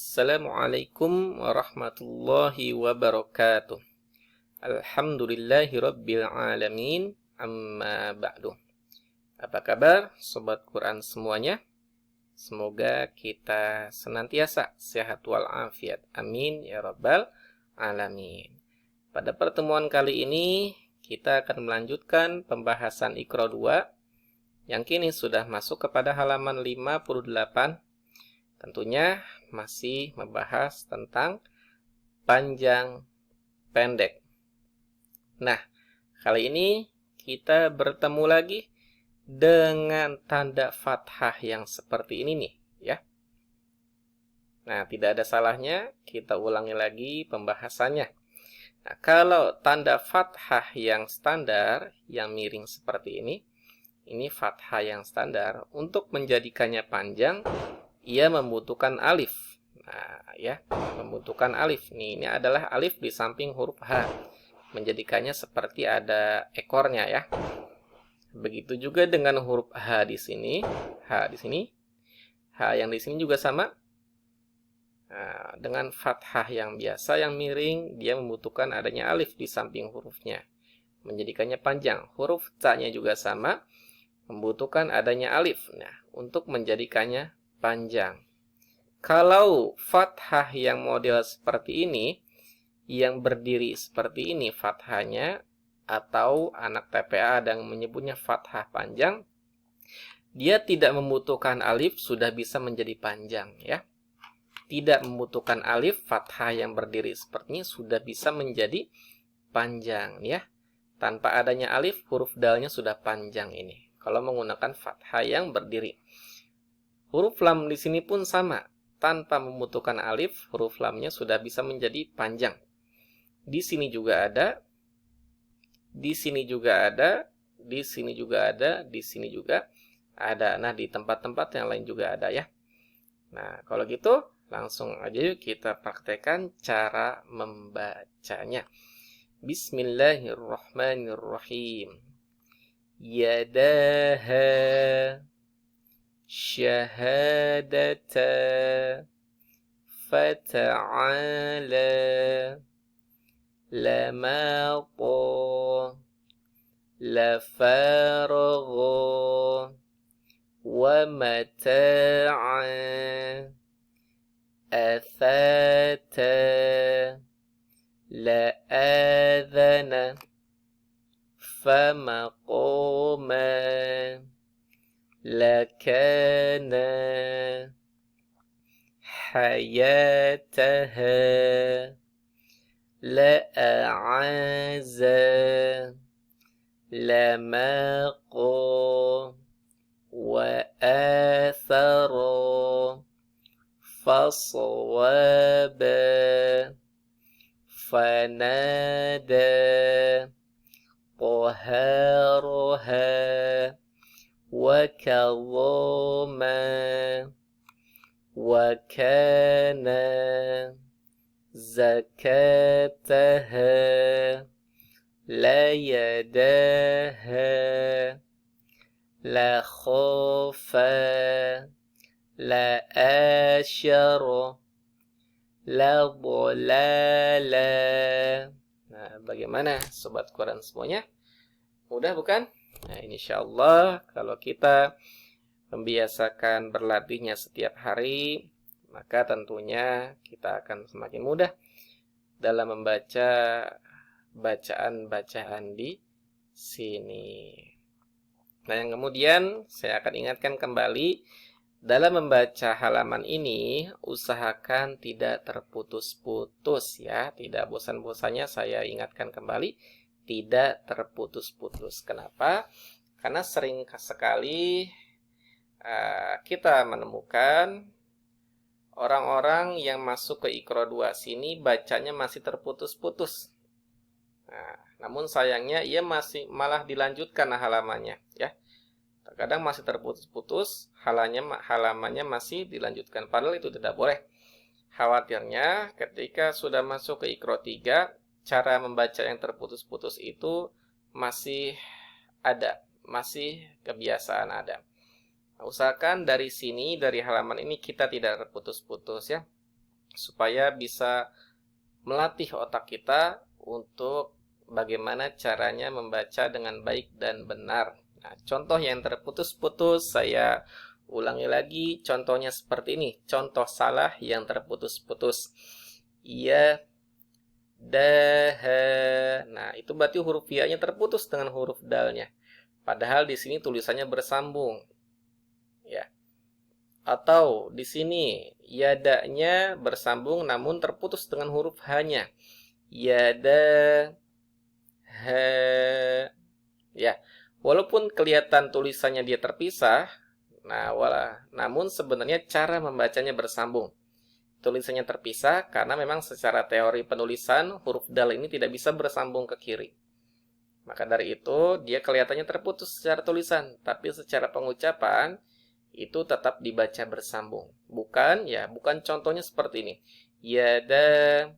Assalamualaikum warahmatullahi wabarakatuh. Alhamdulillahi rabbil alamin. Amma ba'du. Apa kabar sobat Quran semuanya? Semoga kita senantiasa sehat walafiat. Amin ya rabbal alamin. Pada pertemuan kali ini kita akan melanjutkan pembahasan Iqra 2 yang kini sudah masuk kepada halaman 58. Tentunya masih membahas tentang panjang pendek. Nah, kali ini kita bertemu lagi dengan tanda fathah yang seperti ini nih, ya. Nah, tidak ada salahnya kita ulangi lagi pembahasannya. Nah, kalau tanda fathah yang standar, yang miring seperti ini fathah yang standar. Untuk menjadikannya panjang, ia membutuhkan alif. Nah, ya, membutuhkan alif. Ini adalah alif di samping huruf H. Menjadikannya seperti ada ekornya, ya. Begitu juga dengan huruf H di sini. H di sini. H yang di sini juga sama. Nah, dengan fathah yang biasa, yang miring, dia membutuhkan adanya alif di samping hurufnya. Menjadikannya panjang. Huruf Ta-nya juga sama. Membutuhkan adanya alif. Nah, untuk menjadikannya panjang. Kalau fathah yang model seperti ini, yang berdiri seperti ini fathahnya, atau anak TPA ada yang menyebutnya fathah panjang, dia tidak membutuhkan alif, sudah bisa menjadi panjang, ya. Tidak membutuhkan alif, fathah yang berdiri seperti ini sudah bisa menjadi panjang, ya. Tanpa adanya alif, huruf dalnya sudah panjang ini. Kalau menggunakan fathah yang berdiri. Huruf lam di sini pun sama. Tanpa membutuhkan alif, huruf lamnya sudah bisa menjadi panjang. Di sini juga ada. Di sini juga ada. Di sini juga ada. Di sini juga ada. Nah, di tempat-tempat yang lain juga ada, ya. Nah, kalau gitu, langsung aja yuk kita praktekkan cara membacanya. Bismillahirrahmanirrahim. Yadaha syahadata fata'ala lamata lafaragha wa mata'a athata la'adhana famaqama لكان حياتها لأعاز لماقا وآثر فصوابا فنادى طهارها وكظما وكان زكاتها لا يداها لا خافا لا آشر لا ضلالا. Nah, bagaimana sobat Quran semuanya? Mudah bukan? Nah, insyaallah kalau kita membiasakan berlatihnya setiap hari, maka tentunya kita akan semakin mudah dalam membaca bacaan-bacaan di sini. Nah, yang kemudian saya akan ingatkan kembali, dalam membaca halaman ini usahakan tidak terputus-putus, ya. Tidak bosan-bosannya saya ingatkan kembali, tidak terputus-putus. Kenapa? Karena sering sekali kita menemukan orang-orang yang masuk ke Iqra 2 sini bacanya masih terputus-putus. Nah, namun sayangnya ia masih malah dilanjutkan halamannya, ya. Terkadang masih terputus-putus, halamannya masih dilanjutkan. Padahal itu tidak boleh. Khawatirnya ketika sudah masuk ke Iqra 3, cara membaca yang terputus-putus itu masih ada, masih kebiasaan ada. Nah, usahakan dari sini, dari halaman ini kita tidak terputus-putus, ya. supaya bisa melatih otak kita untuk bagaimana caranya membaca dengan baik dan benar. Nah, contoh yang terputus-putus saya ulangi lagi, contohnya seperti ini. Contoh salah yang terputus-putus. Ya, dah. Nah, itu berarti huruf ya-nya terputus dengan huruf dal-nya. Padahal di sini tulisannya bersambung. Ya. Atau di sini yada-nya bersambung namun terputus dengan huruf h-nya. Yada, ha. Ya. Walaupun kelihatan tulisannya dia terpisah, namun sebenarnya cara membacanya bersambung. Tulisannya terpisah karena memang secara teori penulisan huruf dal ini tidak bisa bersambung ke kiri. Maka dari itu dia kelihatannya terputus secara tulisan, tapi secara pengucapan itu tetap dibaca bersambung. Bukan contohnya seperti ini. Yada,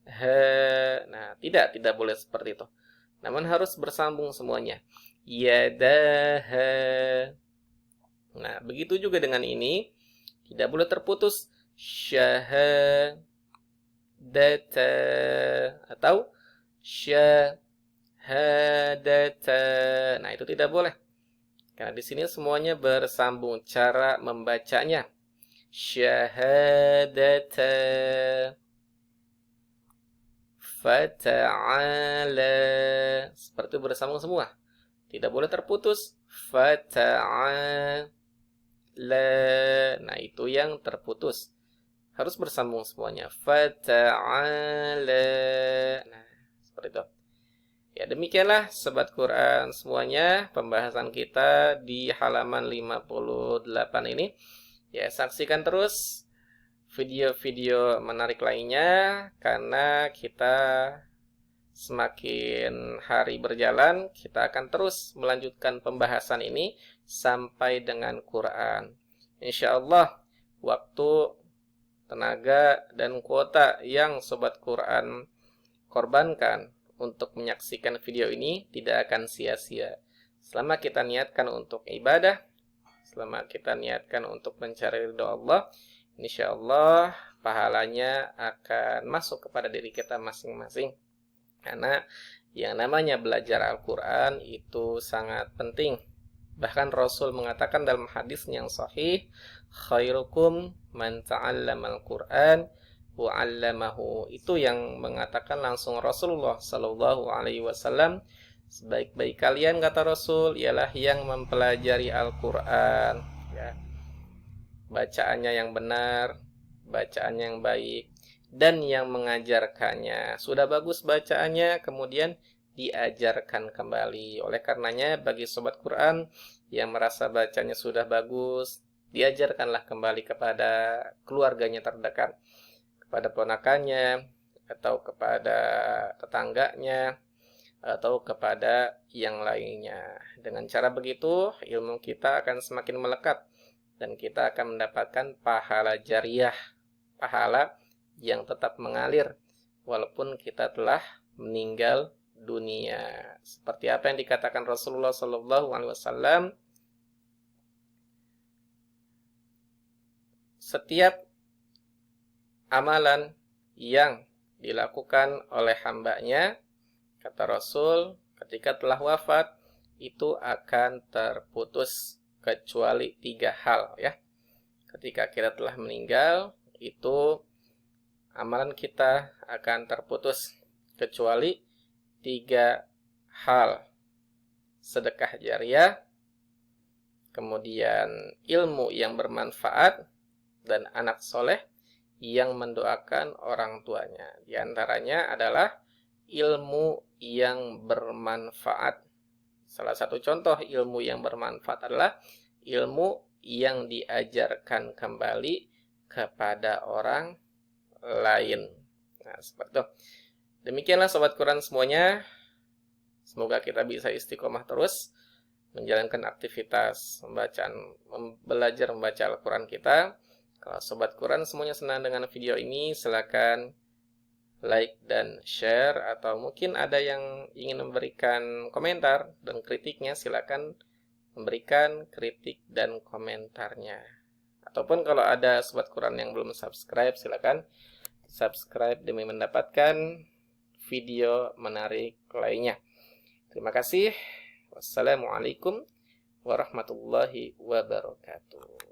ha. Nah, tidak boleh seperti itu. Namun harus bersambung semuanya. Yada, ha. Nah, begitu juga dengan ini. Tidak boleh terputus. Syahadata atau syahadata. Nah, itu tidak boleh. Karena di sini semuanya bersambung cara membacanya. Syahadata. Fata'ala. Seperti bersambung semua. Tidak boleh terputus. Fata'ala. Nah, itu yang terputus. Harus bersambung semuanya. Fata'ala. Nah, seperti itu. Ya, demikianlah Sobat Quran semuanya pembahasan kita di halaman 58 ini. Ya, saksikan terus video-video menarik lainnya karena kita semakin hari berjalan, kita akan terus melanjutkan pembahasan ini sampai dengan Quran. Insya Allah, waktu, tenaga, dan kuota yang Sobat Quran korbankan untuk menyaksikan video ini tidak akan sia-sia. Selama kita niatkan untuk ibadah, selama kita niatkan untuk mencari ridha Allah, insya Allah pahalanya akan masuk kepada diri kita masing-masing. Karena yang namanya belajar Al-Quran itu sangat penting. Bahkan Rasul mengatakan dalam hadis yang sahih, khairukum man ta'allamal Quran wa 'allamahu. Itu yang mengatakan langsung Rasulullah sallallahu alaihi wasallam. Sebaik-baik kalian, kata Rasul, ialah yang mempelajari Al-Quran, ya. Bacaannya yang benar, bacaannya yang baik, dan yang mengajarkannya. Sudah bagus bacaannya, kemudian diajarkan kembali. Oleh karenanya, bagi Sobat Quran yang merasa bacanya sudah bagus, diajarkanlah kembali kepada keluarganya terdekat, kepada ponakannya, atau kepada tetangganya, atau kepada yang lainnya. Dengan cara begitu, ilmu kita akan semakin melekat dan kita akan mendapatkan pahala jariah, pahala yang tetap mengalir walaupun kita telah meninggal dunia. Seperti apa yang dikatakan Rasulullah SAW, setiap amalan yang dilakukan oleh hambanya, kata Rasul, ketika telah wafat itu akan terputus kecuali 3 hal, ya. Ketika kita telah meninggal, itu amalan kita akan terputus kecuali 3 hal. Sedekah jariah, kemudian ilmu yang bermanfaat, dan anak soleh yang mendoakan orang tuanya. Di antaranya adalah ilmu yang bermanfaat. Salah satu contoh ilmu yang bermanfaat adalah ilmu yang diajarkan kembali kepada orang lain. Nah, seperti itu. Demikianlah Sobat Quran semuanya. Semoga kita bisa istiqomah terus menjalankan aktivitas belajar membaca Al-Quran kita. Kalau Sobat Quran semuanya senang dengan video ini, silakan like dan share, atau mungkin ada yang ingin memberikan komentar dan kritiknya, silakan memberikan kritik dan komentarnya. Ataupun kalau ada sobat Quran yang belum subscribe, silakan subscribe demi mendapatkan video menarik lainnya. Terima kasih. Wassalamualaikum warahmatullahi wabarakatuh.